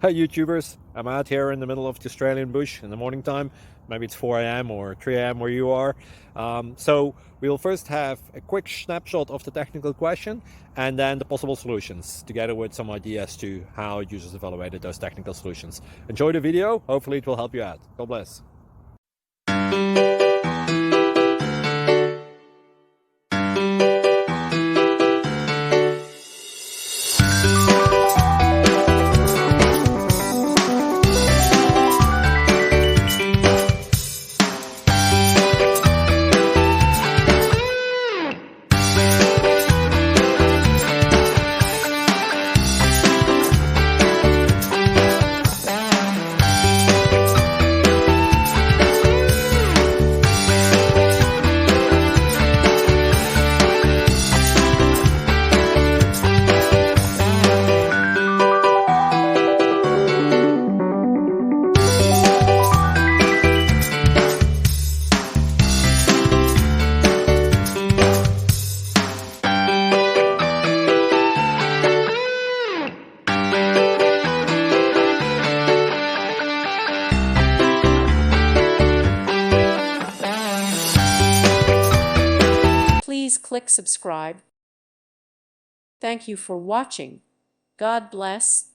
Hi YouTubers, I'm out here in the middle of the Australian bush in the morning time. Maybe it's 4 a.m. or 3 a.m. where you are. So we'll first have a quick snapshot of the technical question and then the possible solutions, together with some ideas to how users evaluated those technical solutions. Enjoy the video, hopefully it will help you out. God bless. Please click subscribe. Thank you for watching. God bless.